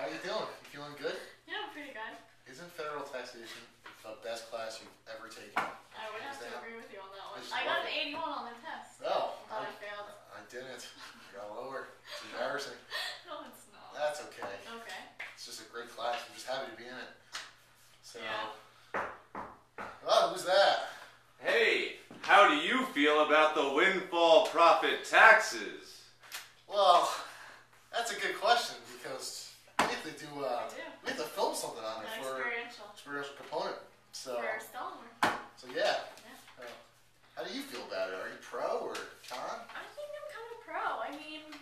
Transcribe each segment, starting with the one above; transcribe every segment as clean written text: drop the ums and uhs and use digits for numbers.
How you doing? You feeling good? Yeah, I'm pretty good. Isn't federal taxation the best class you've ever taken? I would have to agree with you on that one. Just I got love an 81 on the test. Oh, But I failed. I didn't. I got lower. It's embarrassing. No, it's not. That's okay. Okay. It's just a great class. I'm just happy to be in it. So, Yeah. oh, who's that? Hey, how do you feel about the windfall profit taxes? Well, that's a good question because we have to do. We do. We have to film something on it An for experiential component. So, for Stellar. yeah. Yeah. How do you feel about it? Are you pro or con? I think I'm kind of pro. I mean,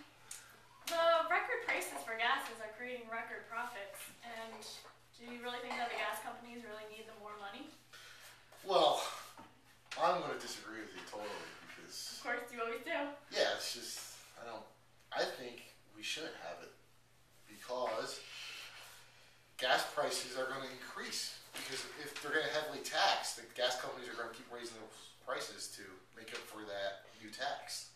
the record prices for gases are creating record profits, and do you really think that the gas companies really need the more money? Well, I'm going to disagree with you totally because. Of course, you always do. Yeah, it's just I think we shouldn't have it because gas prices are going to increase because if they're going to heavily tax, the gas companies are going to keep raising those prices to make up for that new tax.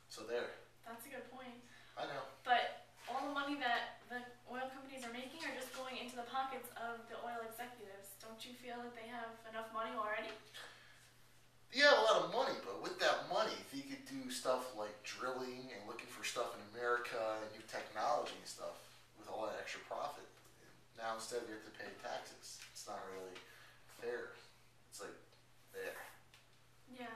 So there. That's a good point. I know. But all the money that the oil companies are making are just going into the pockets of the oil executives. Don't you feel that they have enough money already? You have a lot of money, but with that money, if you could do stuff like drilling and looking for stuff in America and new technology and stuff with all that extra profit, now instead you have to pay taxes. It's not really fair. It's like there. Yeah.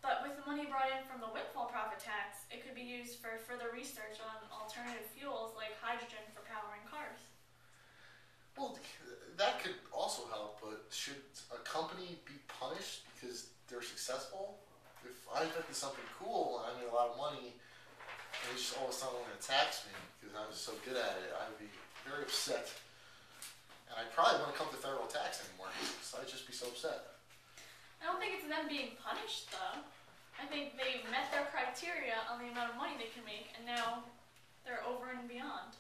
But with the money brought in from the windfall profit tax, it could be used for further research on alternative fuels like hydrogen for powering cars. Well, that could also help, but should a company be punished because they're successful? If I invented something cool and I made a lot of money and they just all of a sudden want to tax me because I was so good at it, I would be very upset. And I probably wouldn't come to federal tax anymore, so I'd just be so upset. I don't think it's them being punished, though. I think they met their criteria on the amount of money they can make, and now they're over and beyond.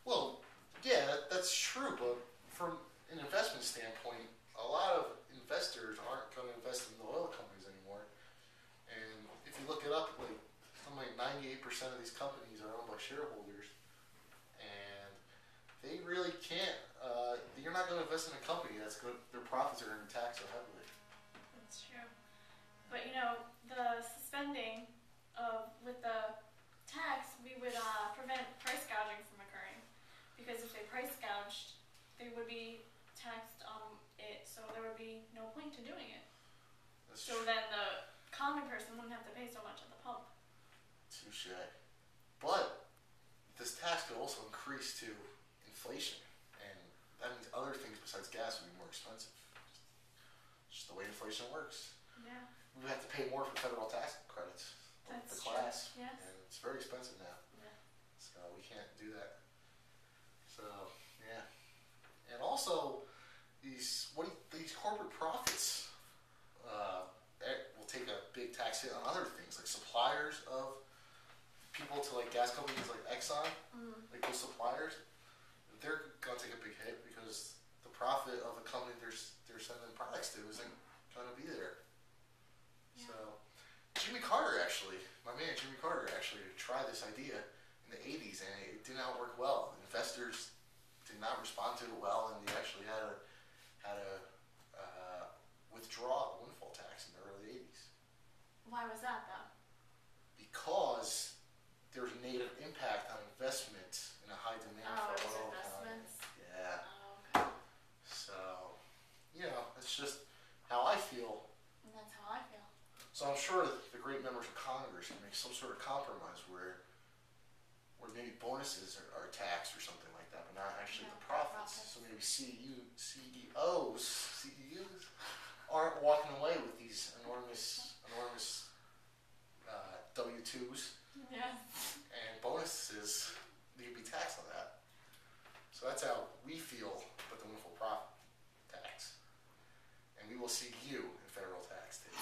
Well, yeah, that's true, but from an investment standpoint, a lot of investors aren't going to invest in the oil companies anymore. And if you look it up, like something like 98% of these companies are owned by shareholders, and they really can't. You're not going to invest in a company that's good. Their profits are going to be taxed so heavily. That's true. But you know, the suspending of with the tax, we would prevent price gouging from occurring, because if they price gouged, they would be taxed on it, so there would be no point to doing it. That's so true. Then the common person wouldn't have to pay so much at the pump. Touche. But this tax could also increase to inflation, and that means other things besides gas would be more expensive. Just the way inflation works. Yeah. We would have to pay more for federal tax credits. That's the class. true. Yes. And it's very expensive now. Yeah. So we can't do that. So yeah. And also these corporate profits will take a big tax hit on other things, like suppliers of people to like gas companies like Exxon, like those suppliers, they're gonna take a big hit because the profit of the company they're sending products to isn't gonna be there. Yeah. So Jimmy Carter my man Jimmy Carter tried this idea in the 80s and it did not work well. Investors did not respond to it well, and they actually had to withdraw the windfall tax in the early 80s. Why was that, though? Because there was a negative impact on investment in a high demand for oil investments. economy. Yeah. Oh, okay. So, it's just how I feel. And that's how I feel. So I'm sure that the great members of Congress can make some sort of compromise where maybe bonuses are taxed or something like that, but not actually the profits. So maybe CEOs aren't walking away with these enormous W-2s Yeah. and bonuses. They could be taxed on that. So that's how we feel about the windfall profit tax. And we will see you in federal tax too.